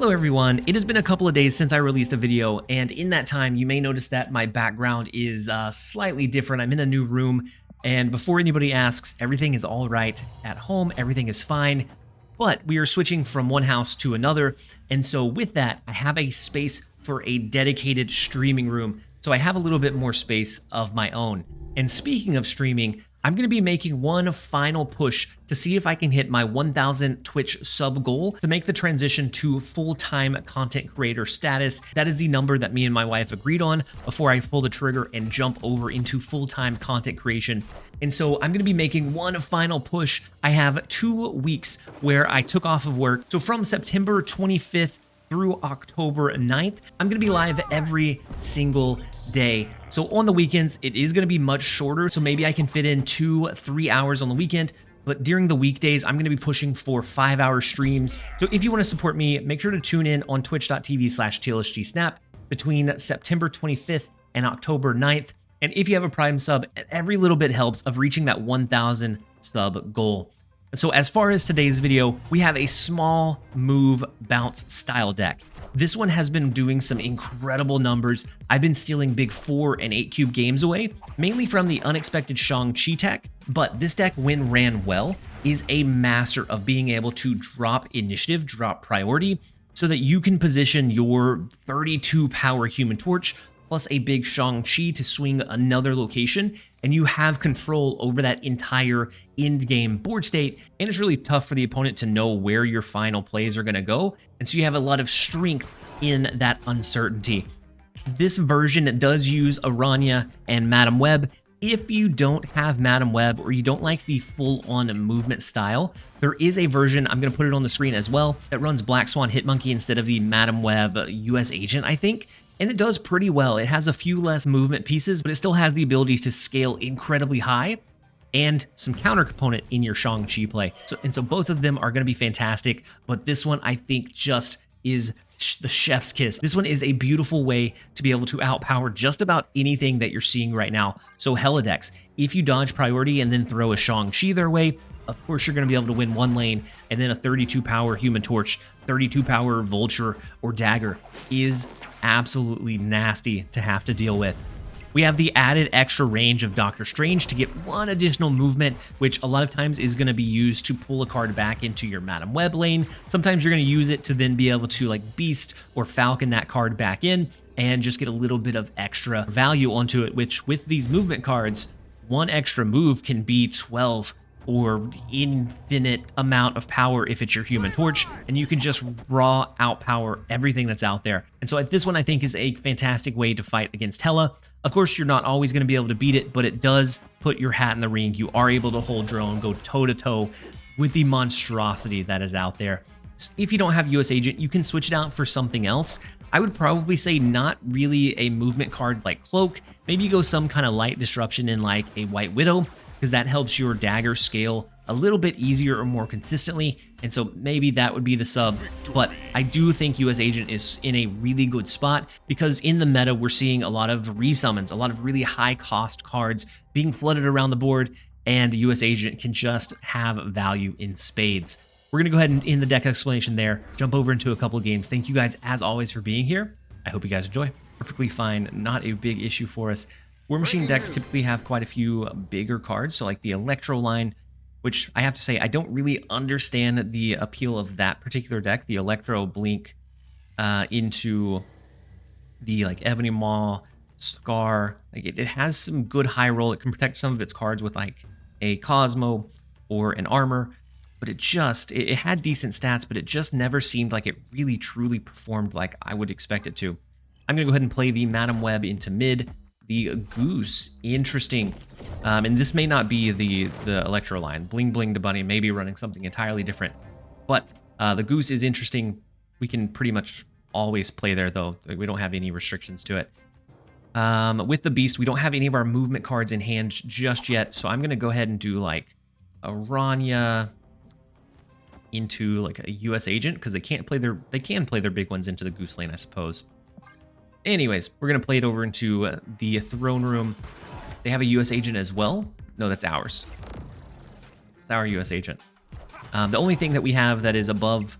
Hello everyone, it has been a couple of days since I released a video, and in that time you may notice that my background is slightly different. I'm in a new room, and before anybody asks, everything is all right at home, everything is fine, but we are switching from one house to another, and so with that, I have a space for a dedicated streaming room, so I have a little bit more space of my own. And speaking of streaming, I'm going to be making one final push to see if I can hit my 1,000 Twitch sub goal to make the transition to full-time content creator status. That is the number that me and my wife agreed on before I pull the trigger and jump over into full-time content creation. And so I'm going to be making one final push. I have 2 weeks where I took off of work. So from September 25th through October 9th, I'm going to be live every single day. So on the weekends, it is going to be much shorter. So maybe I can fit in 2-3 hours on the weekend. But during the weekdays, I'm going to be pushing for 5-hour streams. So if you want to support me, make sure to tune in on twitch.tv/TLSG Snap between September 25th and October 9th. And if you have a Prime sub, every little bit helps of reaching that 1,000 sub goal. So as far as today's video, we have a small move bounce style deck. This one has been doing some incredible numbers. I've been stealing big 4 and 8 cube games away, mainly from the unexpected Shang-Chi tech, but this deck, when ran well, is a master of being able to drop initiative, drop priority, so that you can position your 32 power Human Torch plus a big Shang-Chi to swing another location, and you have control over that entire end-game board state, and it's really tough for the opponent to know where your final plays are going to go, and so you have a lot of strength in that uncertainty. This version does use Aranya and Madam Web. If you don't have Madam Web or you don't like the full-on movement style, there is a version, I'm going to put it on the screen as well, that runs Black Swan Hitmonkey instead of the Madam Web US Agent, I think. And it does pretty well. It has a few less movement pieces, but it still has the ability to scale incredibly high and some counter component in your Shang-Chi play. So both of them are going to be fantastic, but this one I think just is the chef's kiss. This one is a beautiful way to be able to outpower just about anything that you're seeing right now. So Helidex, if you dodge priority and then throw a Shang-Chi their way, of course you're going to be able to win one lane, and then a 32 power Human Torch, 32 power Vulture or Dagger is absolutely nasty to have to deal with. We have the added extra range of Doctor Strange to get one additional movement, which a lot of times is going to be used to pull a card back into your Madam Web lane. Sometimes you're going to use it to then be able to like Beast or Falcon that card back in and just get a little bit of extra value onto it, which with these movement cards, one extra move can be 12 or infinite amount of power if it's your Human Torch, and you can just raw outpower everything that's out there. And so this one I think is a fantastic way to fight against Hela. Of course, you're not always going to be able to beat it, but it does put your hat in the ring. You are able to hold drone, go toe-to-toe with the monstrosity that is out there. So if you don't have US Agent, you can switch it out for something else. I would probably say not really a movement card like Cloak. Maybe you go some kind of light disruption in like a White Widow, because that helps your dagger scale a little bit easier or more consistently, and so maybe that would be the sub. But I do think US Agent is in a really good spot, because in the meta we're seeing a lot of resummons, a lot of really high cost cards being flooded around the board, and US Agent can just have value in spades. We're going to go ahead and end the deck explanation there, jump over into a couple of games. Thank you guys as always for being here. I hope you guys enjoy. Perfectly fine, not a big issue for us. War Machine decks typically have quite a few bigger cards, so like the Electro line, which I have to say I don't really understand the appeal of that particular deck, the Electro Blink into the like Ebony Maw, Scar. Like it has some good high roll. It can protect some of its cards with like a Cosmo or an Armor, but it had decent stats, but it just never seemed like it really truly performed like I would expect it to. I'm going to go ahead and play the Madam Web into mid. The Goose, interesting, and this may not be the Electro line. Bling Bling to Bunny may be running something entirely different, but the Goose is interesting. We can pretty much always play there though. We don't have any restrictions to it. With the Beast, we don't have any of our movement cards in hand just yet, so I'm gonna go ahead and do like Aranya into like a US Agent, because they can play their big ones into the Goose lane, I suppose. Anyways, we're going to play it over into the throne room. They have a US Agent as well. No, that's ours. It's our US Agent. The only thing that we have that is above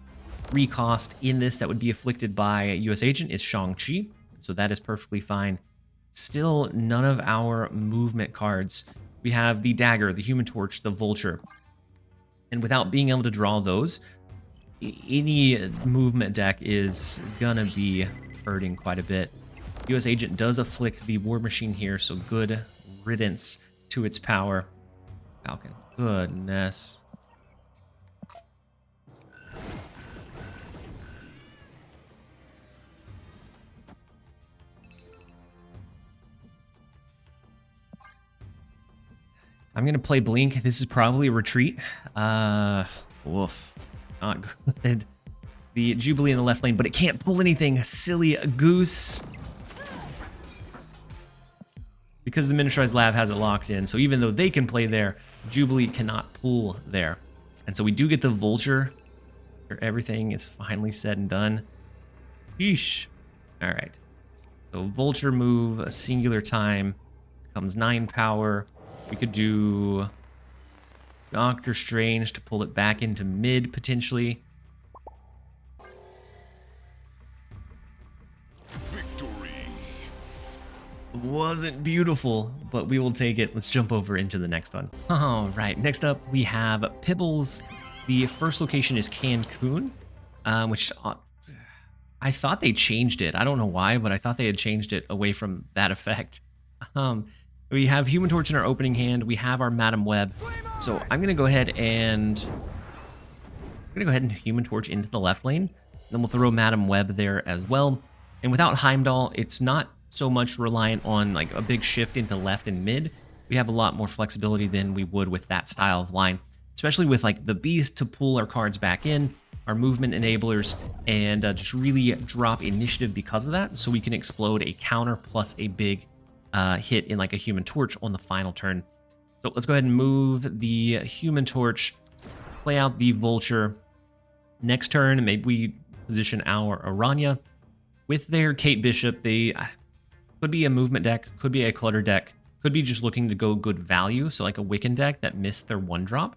3 cost in this that would be afflicted by US Agent is Shang-Chi, so that is perfectly fine. Still, none of our movement cards. We have the Dagger, the Human Torch, the Vulture. And without being able to draw those, any movement deck is gonna be hurting quite a bit. US Agent does afflict the War Machine here, so good riddance to its power. Falcon, goodness. I'm going to play Blink. This is probably a retreat. Woof. Not good. The Jubilee in the left lane, but it can't pull anything. Silly goose. Because the Miniaturized Lab has it locked in, so even though they can play there, Jubilee cannot pull there. And so we do get the Vulture. Everything is finally said and done. Yeesh. Alright. So Vulture move, a singular time. Comes 9 power. We could do Doctor Strange to pull it back into mid, potentially. Victory. Wasn't beautiful, but we will take it. Let's jump over into the next one. All right, next up we have Pibbles. The first location is Cancun, which I thought they changed it. I don't know why, but I thought they had changed it away from that effect. We have Human Torch in our opening hand. We have our Madam Web. So I'm going to go ahead and Human Torch into the left lane. Then we'll throw Madam Web there as well. And without Heimdall, it's not so much reliant on like a big shift into left and mid. We have a lot more flexibility than we would with that style of line, especially with like the Beast to pull our cards back in, our movement enablers, and just really drop initiative because of that. So we can explode a counter plus a big hit in like a Human Torch on the final turn. So let's go ahead and move the Human Torch, play out the Vulture. Next turn, maybe we position our Aranya. With their Kate Bishop, they could be a movement deck, could be a clutter deck, could be just looking to go good value, so like a Wiccan deck that missed their 1-drop.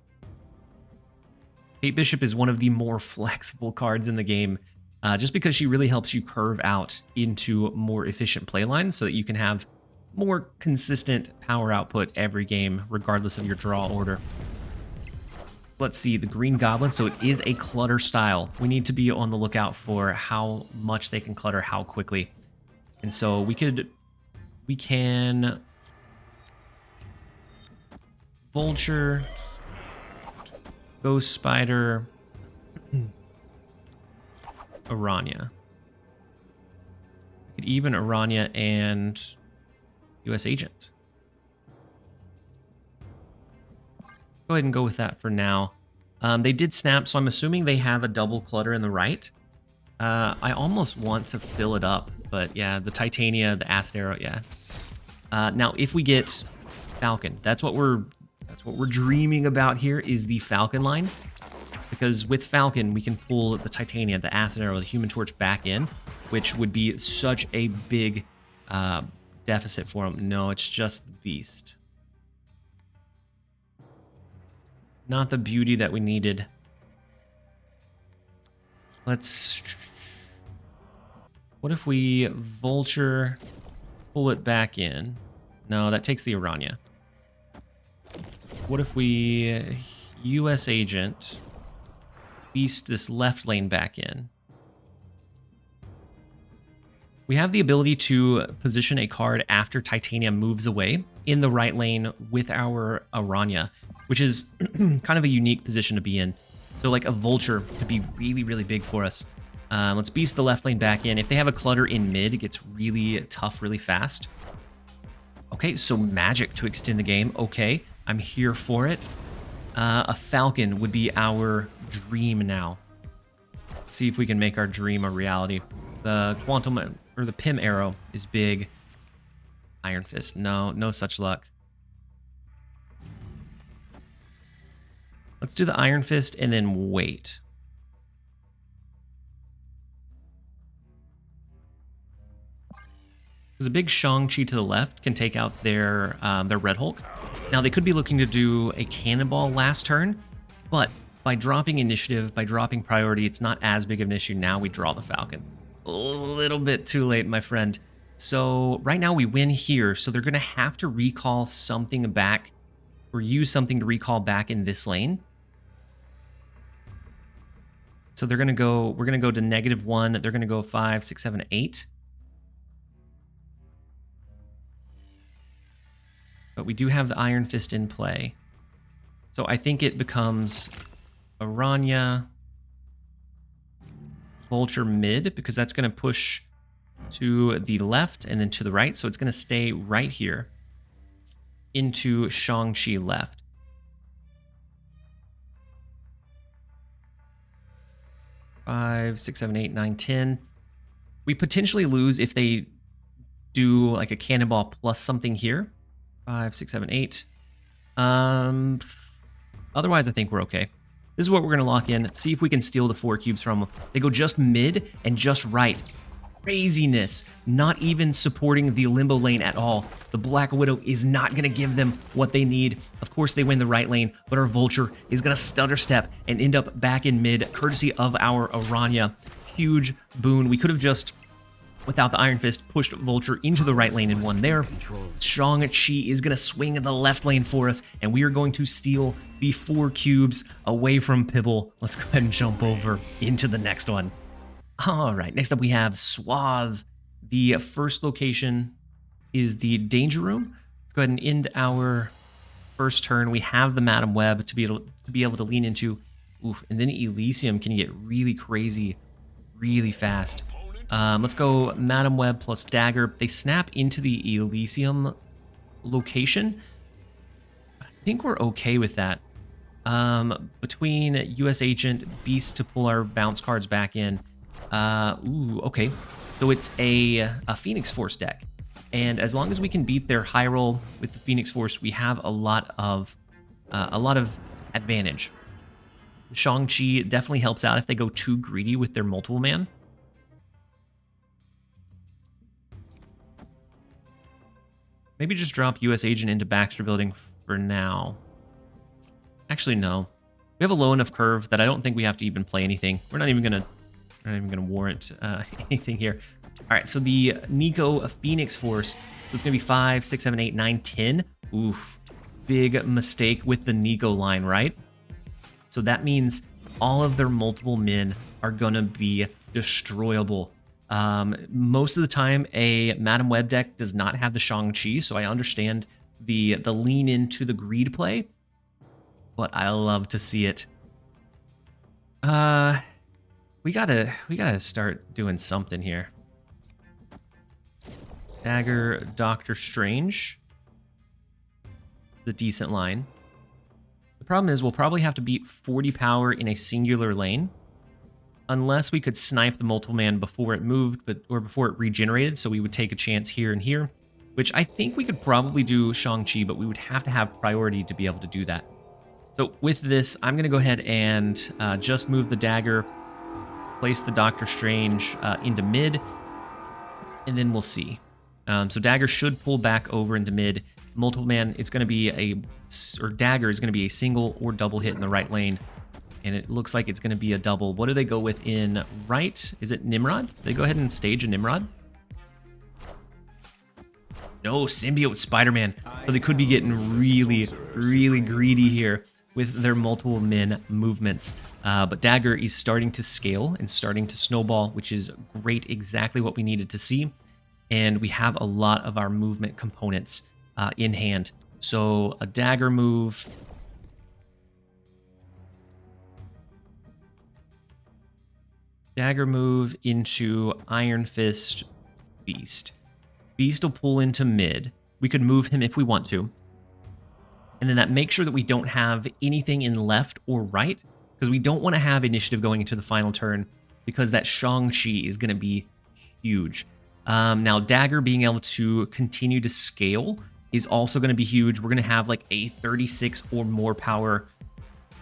Kate Bishop is one of the more flexible cards in the game, just because she really helps you curve out into more efficient play lines so that you can have more consistent power output every game, regardless of your draw order. Let's see, the Green Goblin, so it is a clutter style. We need to be on the lookout for how much they can clutter, how quickly. And so we can Vulture, Ghost Spider, Aranya. We could even Aranya and US Agent. Go ahead and go with that for now. They did snap, so I'm assuming they have a double clutter in the right. I almost want to fill it up, but yeah, the Titania, the Acid Arrow, yeah. Now, if we get Falcon, that's what we're dreaming about here, is the Falcon line. Because with Falcon, we can pull the Titania, the Acid Arrow, the Human Torch back in, which would be such a big deficit for them. No, it's just the Beast. Not the beauty that we needed. Let's... What if we Vulture, pull it back in? No, that takes the Aranya. What if we US Agent, Beast this left lane back in? We have the ability to position a card after Titania moves away in the right lane with our Aranya, which is kind of a unique position to be in. So like a Vulture could be really, really big for us. Let's Beast the left lane back in. If they have a clutter in mid, it gets really tough really fast. Okay, so Magic to extend the game. Okay, I'm here for it. A Falcon would be our dream now. Let's see if we can make our dream a reality. The Quantum, or the Pim Arrow is big. Iron Fist, no, no such luck. Let's do the Iron Fist and then wait. Because a big Shang-Chi to the left can take out their Red Hulk. Now, they could be looking to do a Cannonball last turn, but by dropping initiative, by dropping priority, it's not as big of an issue. Now we draw the Falcon. A little bit too late, my friend. So right now we win here, so they're going to have to recall something back or use something to recall back in this lane. So they're going to go, we're going to go to -1. They're going to go 5, 6, 7, 8. But we do have the Iron Fist in play. So I think it becomes Aranya, Vulture mid, because that's going to push to the left and then to the right. So it's going to stay right here into Shang-Chi left. Five, 6, 7, 8, 9, 10. We potentially lose if they do like a cannonball plus something here. 5, 6, 7, 8. Otherwise, I think we're okay. This is what we're going to lock in. See if we can steal the 4 cubes from them. They go just mid and just right. Craziness. Not even supporting the limbo lane at all. The Black Widow is not going to give them what they need. Of course, they win the right lane, but our Vulture is going to stutter step and end up back in mid, courtesy of our Aranya. Huge boon. We could have just, without the Iron Fist, pushed Vulture into the right lane and won there. Shang-Chi is going to swing in the left lane for us, and we are going to steal the 4 cubes away from Pibble. Let's go ahead and jump over into the next one. All right, next up we have Swaz. The first location is the Danger Room. Let's go ahead and end our first turn. We have the Madam Web to be able to lean into. Oof, and then Elysium can get really crazy really fast. Let's go Madam Web plus Dagger. They snap into the Elysium location. I think we're okay with that. Between US Agent, Beast to pull our bounce cards back in. Ooh, okay. So it's a Phoenix Force deck. And as long as we can beat their high roll with the Phoenix Force, we have a lot of advantage. Shang-Chi definitely helps out if they go too greedy with their multiple man. Maybe just drop US Agent into Baxter Building for now. Actually, no. We have a low enough curve that I don't think we have to even play anything. We're not even gonna warrant anything here. All right, so the Nico Phoenix Force. So it's gonna be 5, 6, 7, 8, 9, 10. Oof, big mistake with the Nico line, right? So that means all of their multiple men are gonna be destroyable. Most of the time, a Madam Web deck does not have the Shang-Chi, so I understand the lean into the greed play, but I love to see it. We gotta start doing something here. Dagger, Doctor Strange. The decent line. The problem is we'll probably have to beat 40 power in a singular lane. Unless we could snipe the multiple man before it moved, or before it regenerated, so we would take a chance here and here, which I think we could probably do Shang-Chi, but we would have to have priority to be able to do that. So with this, I'm going to go ahead and just move the Dagger, place the Doctor Strange into mid, and then we'll see. So Dagger should pull back over into mid. Multiple man is going to be Dagger is going to be a single or double hit in the right lane. And it looks like it's going to be a double. What do they go with in right? Is it Nimrod? They go ahead and stage a Nimrod? No, Symbiote Spider-Man. So they could be getting really, really greedy here with their multiple men movements. But Dagger is starting to scale and starting to snowball, which is great, exactly what we needed to see. And we have a lot of our movement components in hand. So a Dagger move. Dagger move into Iron Fist Beast. Beast will pull into mid. We could move him if we want to. And then that makes sure that we don't have anything in left or right, because we don't want to have initiative going into the final turn, because that Shang-Chi is going to be huge. Now, Dagger being able to continue to scale is also going to be huge. We're going to have like a 36 or more power,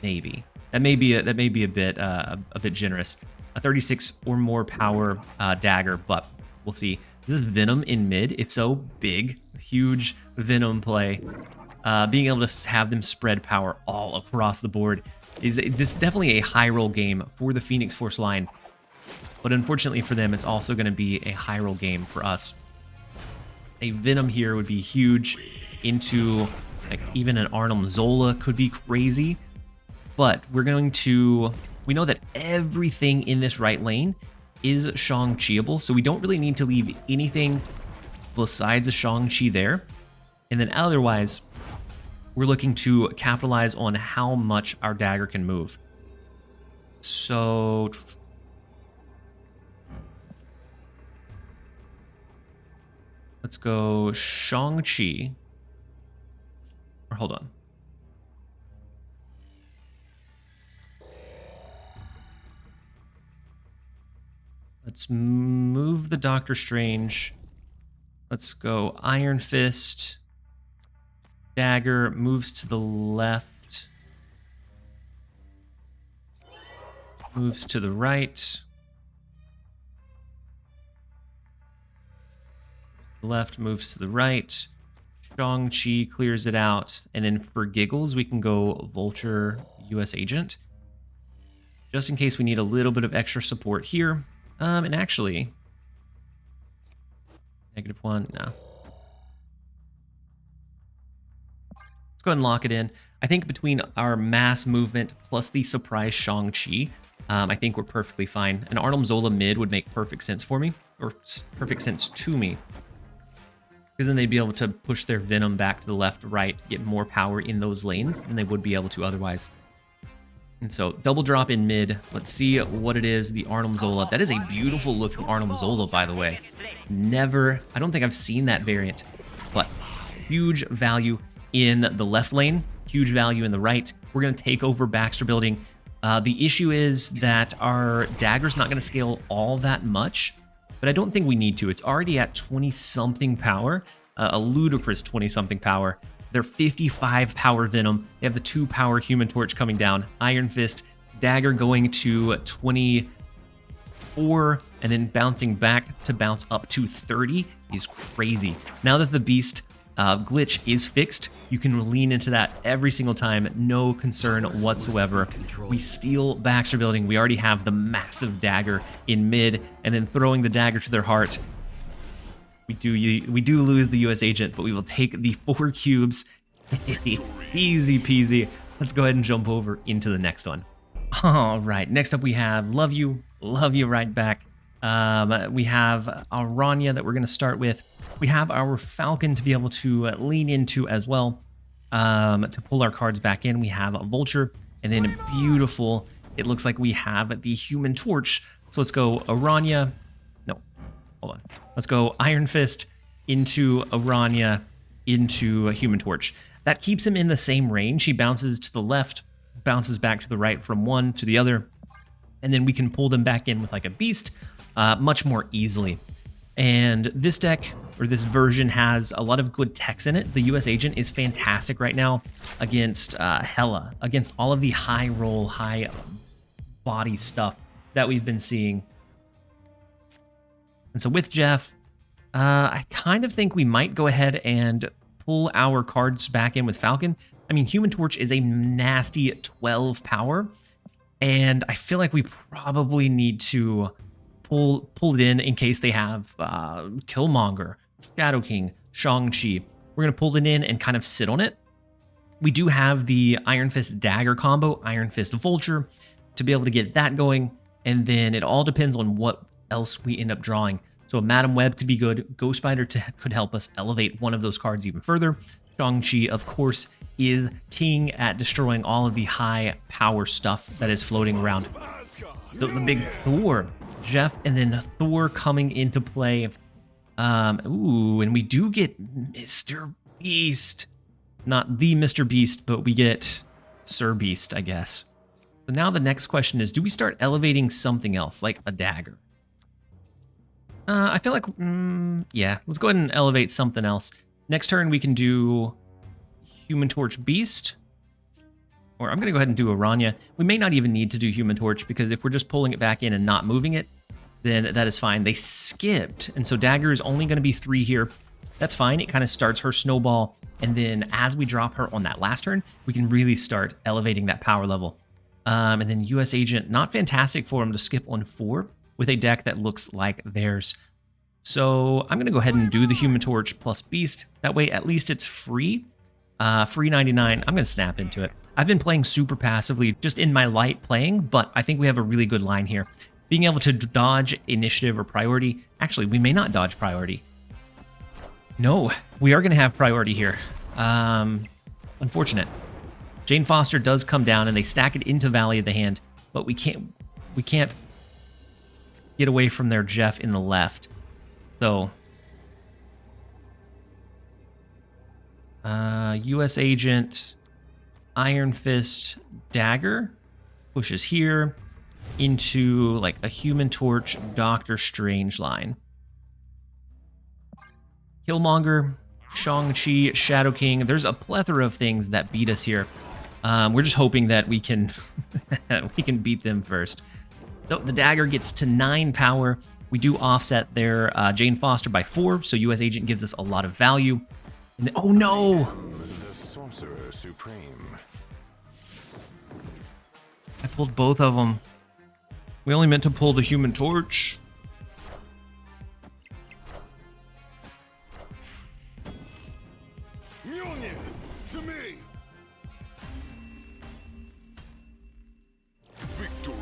maybe. That may be a bit generous. A 36 or more power Dagger, but we'll see. Is this Venom in mid? If so, big, huge Venom play. Being able to have them spread power all across the board this is definitely a high roll game for the Phoenix Force line. But unfortunately for them, it's also going to be a high roll game for us. A Venom here would be huge. Into like even an Arnhem Zola could be crazy. But we're going to... We know that everything in this right lane is Shang-Chiable, so we don't really need to leave anything besides a Shang-Chi there. And then otherwise, we're looking to capitalize on how much our dagger can move. So... let's go Shang-Chi. Or hold on. Let's move the Doctor Strange. Let's go Iron Fist. Dagger moves to the left. Moves to the right. Left moves to the right. Shang-Chi clears it out. And then for giggles, we can go Vulture US Agent. Just in case we need a little bit of extra support here. And actually... -1, no. Let's go ahead and lock it in. I think between our mass movement plus the surprise Shang-Chi, I think we're perfectly fine. An Arnhem Zola mid would make perfect sense for me. Or perfect sense to me. Because then they'd be able to push their Venom back to the left, right, get more power in those lanes than they would be able to otherwise. And so, double drop in mid. Let's see what it is, the Arnhem Zola. That is a beautiful looking Arnhem Zola, by the way. I don't think I've seen that variant. But huge value in the left lane, huge value in the right. We're going to take over Baxter Building. The issue is that our dagger's not going to scale all that much. But I don't think we need to. It's already at 20-something power, a ludicrous 20-something power. They're 55 power Venom. They have the 2 power Human Torch coming down. Iron Fist, Dagger going to 24, and then bouncing back to bounce up to 30 is crazy. Now that the Beast glitch is fixed, you can lean into that every single time. No concern whatsoever. We steal Baxter Building. We already have the massive dagger in mid, and then throwing the dagger to their heart. We do lose the US agent, but we will take the 4 cubes. Easy peasy. Let's go ahead and jump over into the next one. All right, next up we have Love You right back. We have our Rania that we're going to start with. We have our Falcon to be able to lean into as well, to pull our cards back in. We have a Vulture, and then beautiful, it looks like we have the Human Torch. So let's go Aranya. No, hold on. Let's go Iron Fist into Aranya, into a Human Torch. That keeps him in the same range. He bounces to the left, bounces back to the right from one to the other, and then we can pull them back in with like a Beast much more easily. And this deck, or this version, has a lot of good techs in it. The US Agent is fantastic right now against Hela, against all of the high roll, high body stuff that we've been seeing. And so with Jeff, I kind of think we might go ahead and pull our cards back in with Falcon. I mean, Human Torch is a nasty 12 power, and I feel like we probably need to pull it in case they have Killmonger, Shadow King, Shang-Chi. We're going to pull it in and kind of sit on it. We do have the Iron Fist Dagger combo, Iron Fist Vulture, to be able to get that going, and then it all depends on what else we end up drawing. So Madam Web could be good. Ghost Spider could help us elevate one of those cards even further. Shang-Chi, of course, is king at destroying all of the high power stuff that is floating around. So the big Thor, Jeff, and then Thor coming into play. Ooh, and we do get Mr. Beast. Not the Mr. Beast, but we get Sir Beast, I guess. So now the next question is, do we start elevating something else, like a dagger? I feel like, yeah, let's go ahead and elevate something else. Next turn, we can do Human Torch Beast. Or I'm going to go ahead and do Aranya. We may not even need to do Human Torch, because if we're just pulling it back in and not moving it, then that is fine. They skipped, and so Dagger is only going to be 3 here. That's fine. It kind of starts her snowball, and then as we drop her on that last turn, we can really start elevating that power level. And then US Agent, not fantastic for him to skip on 4 with a deck that looks like theirs. So I'm going to go ahead and do the Human Torch plus Beast. That way, at least it's free. Free 99. I'm going to snap into it. I've been playing super passively, just in my light playing, but I think we have a really good line here. Being able to dodge initiative or priority. Actually, we may not dodge priority. No, we are going to have priority here. Unfortunate. Jane Foster does come down, and they stack it into Valley of the Hand, but we can't get away from their Jeff in the left. So, US Agent, Iron Fist, Dagger pushes here into like a Human Torch, Doctor Strange line. Killmonger, Shang-Chi, Shadow King. There's a plethora of things that beat us here. We're just hoping that we can we can beat them first. So the dagger gets to 9 power. We do offset their Jane Foster by 4, so US Agent gives us a lot of value. And then, oh no! The Sorcerer Supreme. I pulled both of them. We only meant to pull the Human Torch. Union to me. Victory.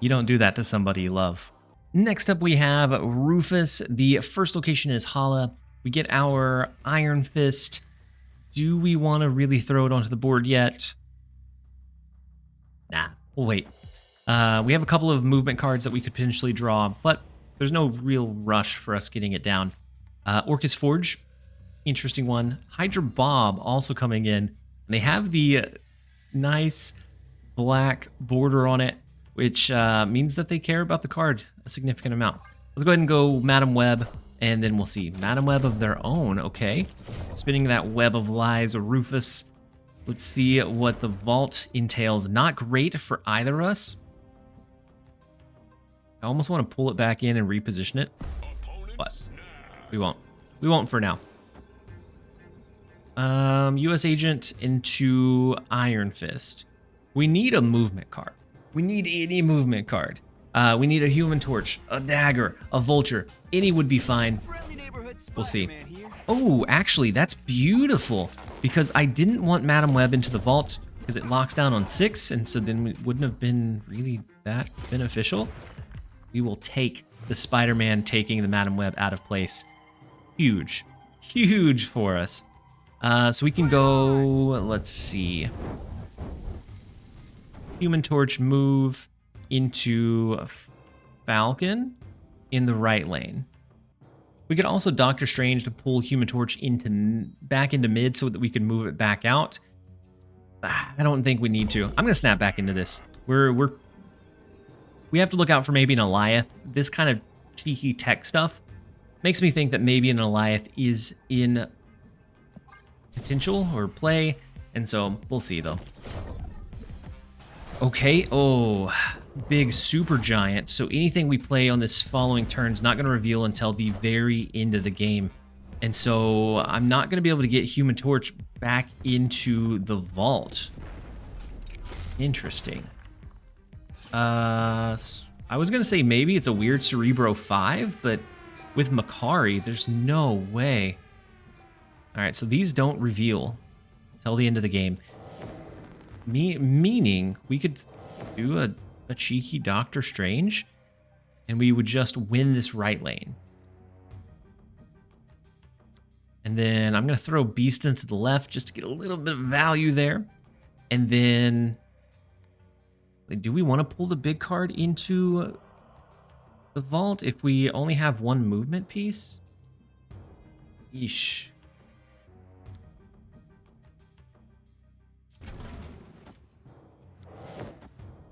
You don't do that to somebody you love. Next up we have Rufus. The first location is Hala. We get our Iron Fist. Do we want to really throw it onto the board yet? Nah, we'll wait. We have a couple of movement cards that we could potentially draw, but there's no real rush for us getting it down. Orcus Forge, interesting one. Hydra Bob also coming in. And they have the nice black border on it, which means that they care about the card a significant amount. Let's go ahead and go Madam Web, and then we'll see. Madam Web of their own, okay. Spinning that web of lies, Rufus. Let's see what the vault entails. Not great for either of us. I almost want to pull it back in and reposition it, but we won't. We won't for now. US Agent into Iron Fist. We need a movement card. We need any movement card. We need a Human Torch, a Dagger, a Vulture. Any would be fine. We'll see. Oh, actually, that's beautiful. Because I didn't want Madam Web into the vault because it locks down on 6, and so then it wouldn't have been really that beneficial. We will take the Spider-Man taking the Madam Web out of place. Huge. Huge for us. So we can go, let's see. Human Torch move into Falcon in the right lane. We could also Doctor Strange to pull Human Torch back into mid so that we can move it back out. I don't think we need to. I'm gonna snap back into this. We have to look out for maybe an Alioth. This kind of cheeky tech stuff makes me think that maybe an Alioth is in potential or play, and so we'll see though. Okay, oh, big super giant. So anything we play on this following turn is not going to reveal until the very end of the game. And so I'm not going to be able to get Human Torch back into the vault. Interesting. I was going to say maybe it's a weird Cerebro 5, but with Makari, there's no way. All right, so these don't reveal till the end of the game. Meaning we could do a cheeky Doctor Strange and we would just win this right lane. And then I'm going to throw Beast into the left just to get a little bit of value there. And then do we want to pull the big card into the vault if we only have one movement piece? Yeesh.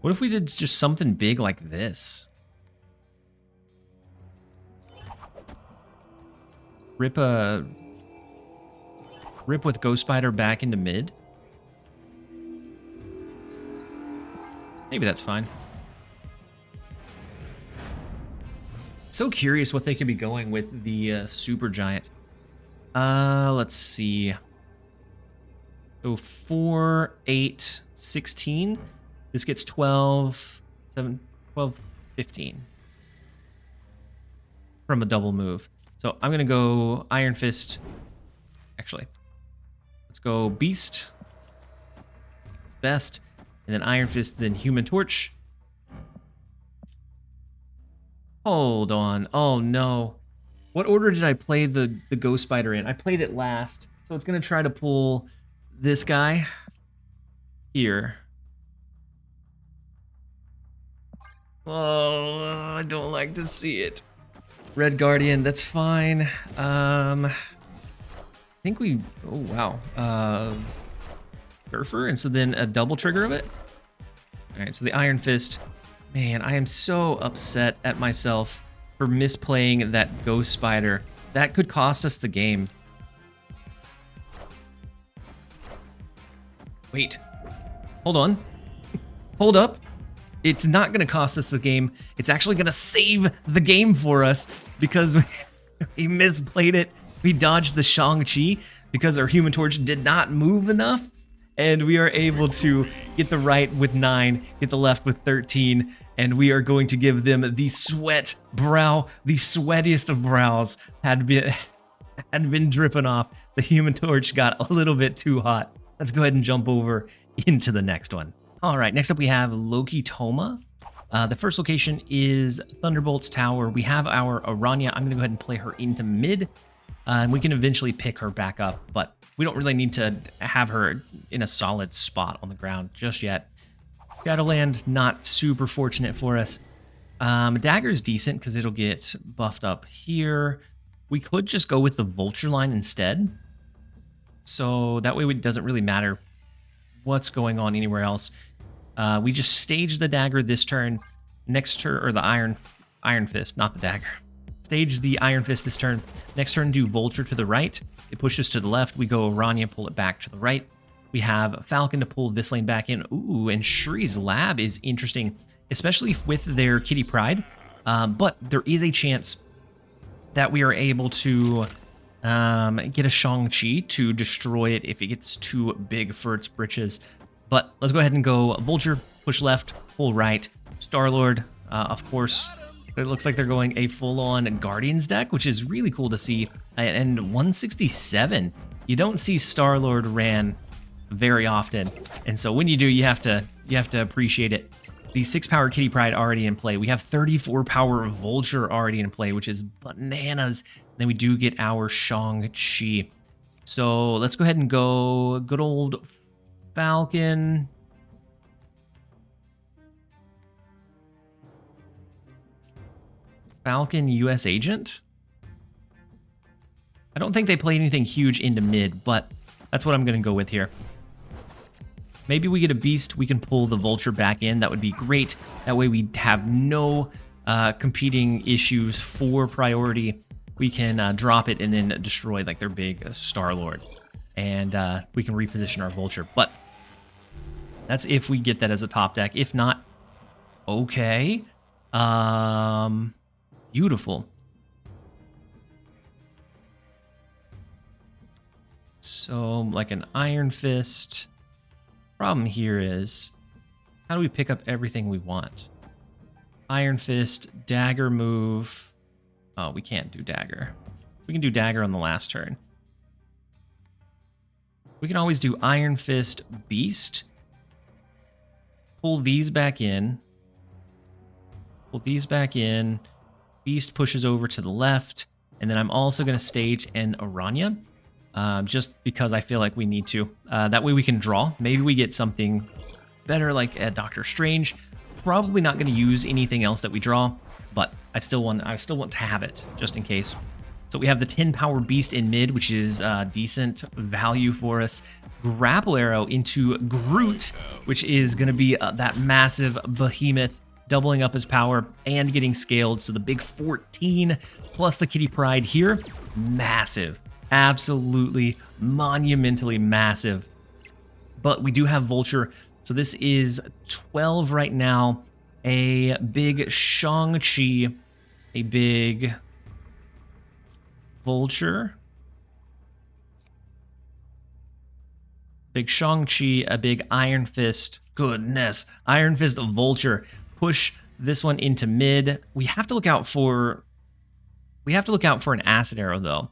What if we did just something big like this? Rip with Ghost Spider back into mid? Maybe that's fine. So curious what they could be going with the Super Giant. Let's see. So 4, 8, 16. This gets 12, 7, 12, 15 from a double move. So I'm going to go Iron Fist. Actually, let's go Beast. It's best. And then Iron Fist, then Human Torch. Hold on. Oh, no. What order did I play the Ghost Spider in? I played it last. So it's going to try to pull this guy here. Oh, I don't like to see it. Red Guardian, that's fine. I think we... Oh, wow. Surfer, and so then a double trigger of it. All right, so the Iron Fist. Man, I am so upset at myself for misplaying that Ghost Spider. That could cost us the game. Wait. Hold on. Hold up. It's not going to cost us the game. It's actually going to save the game for us because we misplayed it. We dodged the Shang-Chi because our Human Torch did not move enough. And we are able to get the right with 9, get the left with 13, and we are going to give them the sweat brow, the sweatiest of brows had been dripping off. The Human Torch got a little bit too hot. Let's go ahead and jump over into the next one. All right, next up we have Loki Toma. The first location is Thunderbolt's Tower. We have our Aranya. I'm going to go ahead and play her into mid. And we can eventually pick her back up, but we don't really need to have her in a solid spot on the ground just yet. Shadowland, not super fortunate for us. Dagger's decent because it'll get buffed up here. We could just go with the Vulture line instead. So that way it doesn't really matter what's going on anywhere else. We just stage the Dagger this turn. Next turn, or the Iron Fist, not the Dagger. Stage the Iron Fist this turn. Next turn, do Vulture to the right. It pushes to the left. We go Aranya, pull it back to the right. We have Falcon to pull this lane back in. Ooh, and Shri's Lab is interesting, especially with their Kitty Pryde. But there is a chance that we are able to get a Shang-Chi to destroy it if it gets too big for its britches. But let's go ahead and go Vulture, push left, pull right. Star-Lord, of course. It looks like they're going a full-on Guardians deck, which is really cool to see. And 167. You don't see Star-Lord ran very often, and so when you do, you have to appreciate it. The 6-power Kitty Pryde already in play. We have 34-power Vulture already in play, which is bananas. And then we do get our Shang-Chi. So let's go ahead and go good old Falcon. Falcon US Agent? I don't think they play anything huge into mid, but that's what I'm going to go with here. Maybe we get a Beast, we can pull the Vulture back in. That would be great. That way we have no competing issues for priority. We can drop it and then destroy like their big Star-Lord. And we can reposition our Vulture. But that's if we get that as a top deck. If not, okay. Beautiful. So, like an Iron Fist. Problem here is, how do we pick up everything we want? Iron Fist, Dagger move. Oh, we can't do Dagger. We can do Dagger on the last turn. We can always do Iron Fist, Beast. Pull these back in. Pull these back in. Beast pushes over to the left, and then I'm also going to stage an Aranya, just because I feel like we need to. That way we can draw. Maybe we get something better like a Doctor Strange. Probably not going to use anything else that we draw, but I still want to have it just in case. So we have the 10-power Beast in mid, which is decent value for us. Grapple Arrow into Groot, which is going to be that massive behemoth, doubling up his power and getting scaled. So the big 14 plus the Kitty Pryde here, massive, absolutely monumentally massive. But we do have Vulture, so this is 12 right now. A big Shang-Chi, a big Vulture, big Shang-Chi, a big Iron Fist. Goodness. Iron Fist Vulture. Push this one into mid. We have to look out for an acid arrow though.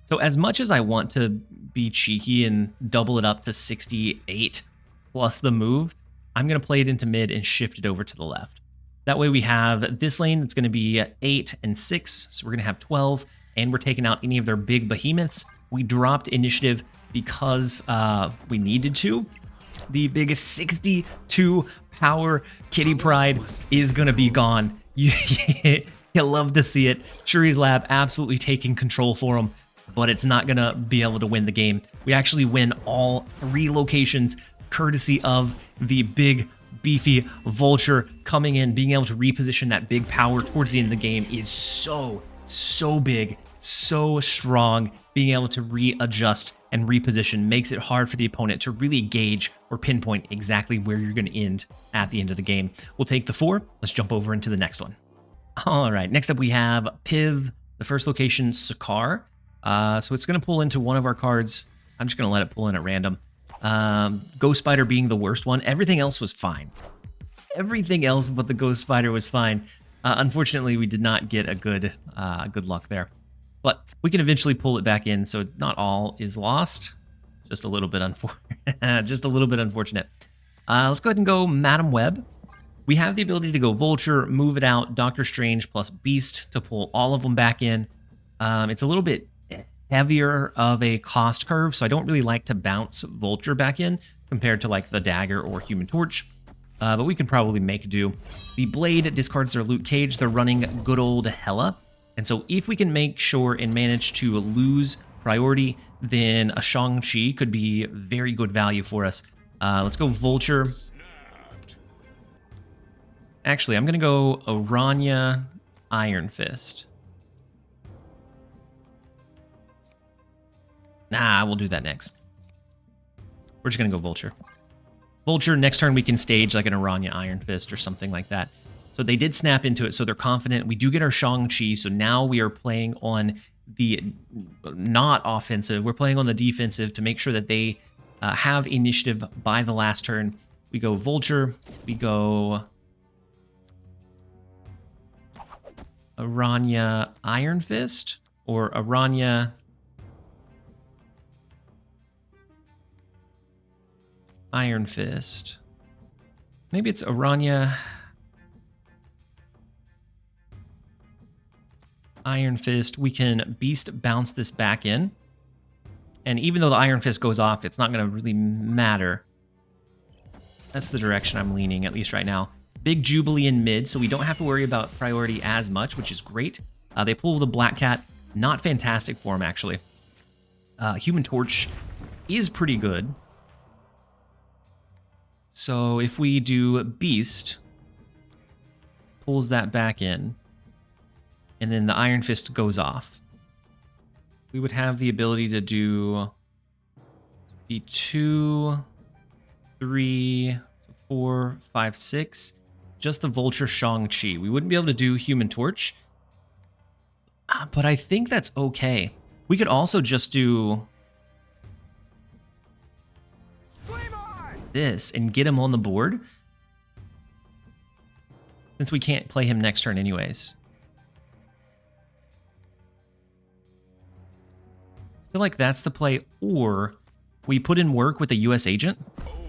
So as much as I want to be cheeky and double it up to 68 plus the move, I'm going to play it into mid and shift it over to the left. That way we have this lane that's going to be 8 and 6, so we're going to have 12, and we're taking out any of their big behemoths. We dropped initiative because we needed to. The biggest 62 power Kitty Pride is going to be gone. You'll love to see it. Shuri's Lab absolutely taking control for him, but it's not going to be able to win the game. We actually win all 3 locations courtesy of the big beefy Vulture coming in, being able to reposition that big power towards the end of the game is so big, so strong. Being able to readjust and reposition makes it hard for the opponent to really gauge or pinpoint exactly where you're going to end at the end of the game. We'll take the 4. Let's jump over into the next one. All right, next up we have Piv, the first location, Sakar. So it's going to pull into one of our cards. I'm just going to let it pull in at random. Ghost Spider being the worst one. Everything else was fine. Everything else but the Ghost Spider was fine. Unfortunately, we did not get a good luck there. But we can eventually pull it back in, so not all is lost. Just a little bit unfortunate. Let's go ahead and go Madam Web. We have the ability to go Vulture, move it out, Doctor Strange plus Beast to pull all of them back in. It's a little bit heavier of a cost curve, so I don't really like to bounce Vulture back in compared to like the Dagger or Human Torch, but we can probably make do. The Blade discards their Luke Cage. They're running good old Hela, and so if we can make sure and manage to lose priority, then a Shang-Chi could be very good value for us. Let's go Vulture. Actually, I'm going to go Aranya Iron Fist. Nah, we'll do that next. We're just going to go Vulture. Vulture, next turn we can stage like an Aranya Iron Fist or something like that. So they did snap into it, so they're confident. We do get our Shang-Chi, so now we are playing on the not offensive. We're playing on the defensive to make sure that they have initiative by the last turn. We go Vulture. We go Aranya Iron Fist or Aranya Iron Fist. Maybe it's Aranya Iron Fist. We can Beast bounce this back in. And even though the Iron Fist goes off, it's not going to really matter. That's the direction I'm leaning, at least right now. Big Jubilee in mid, so we don't have to worry about priority as much, which is great. They pull the Black Cat. Not fantastic for him, actually. Human Torch is pretty good. So if we do Beast, pulls that back in, and then the Iron Fist goes off, we would have the ability to do the 2, 3, 4, 5, 6, just the Vulture Shang-Chi. We wouldn't be able to do Human Torch, but I think that's okay. We could also just do this and get him on the board, since we can't play him next turn anyways. I feel like that's the play, or we put in work with the US agent.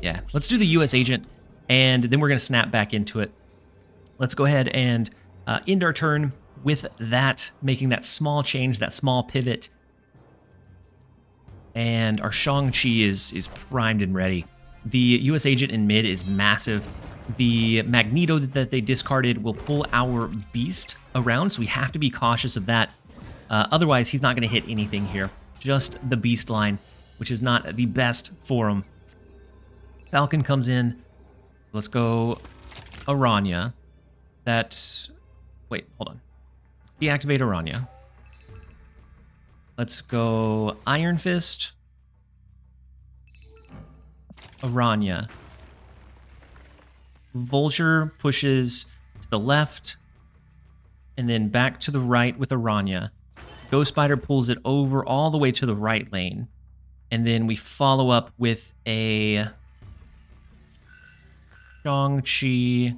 Yeah, let's do the US agent, and then we're going to snap back into it. Let's go ahead and end our turn with that, making that small change, that small pivot. And our Shang-Chi is primed and ready. The US agent in mid is massive. The Magneto that they discarded will pull our Beast around, so we have to be cautious of that. Otherwise, he's not going to hit anything here. Just the Beast line, which is not the best for him. Falcon comes in. Let's go Aranya. That's... Wait, hold on. Let's deactivate Aranya. Let's go Iron Fist. Aranya. Vulture pushes to the left, and then back to the right with Aranya. Ghost Spider pulls it over all the way to the right lane. And then we follow up with a Shang-Chi.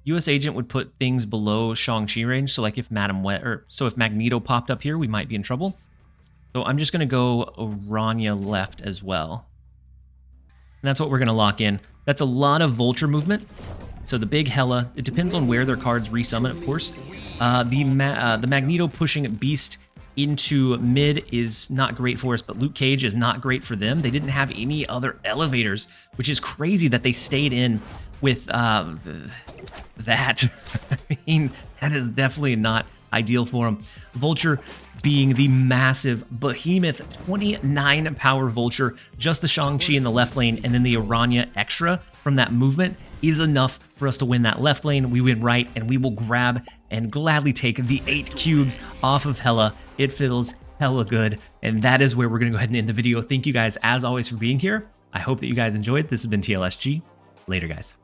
US agent would put things below Shang-Chi range. So like if if Magneto popped up here, we might be in trouble. So I'm just going to go Orania left as well. And that's what we're going to lock in. That's a lot of Vulture movement. So the big Hela, it depends on where their cards resummon, of course. The Magneto pushing Beast into mid is not great for us, but Luke Cage is not great for them. They didn't have any other elevators, which is crazy that they stayed in with that. I mean, that is definitely not ideal for them. Vulture being the massive behemoth 29 power Vulture, just the Shang-Chi in the left lane, and then the Orania extra from that movement is enough for us to win that left lane. We win right, and we will grab and gladly take the 8 cubes off of Hela. It feels hella good, and that is where we're going to go ahead and end the video. Thank you guys, as always, for being here. I hope that you guys enjoyed. This has been TLSG. Later, guys.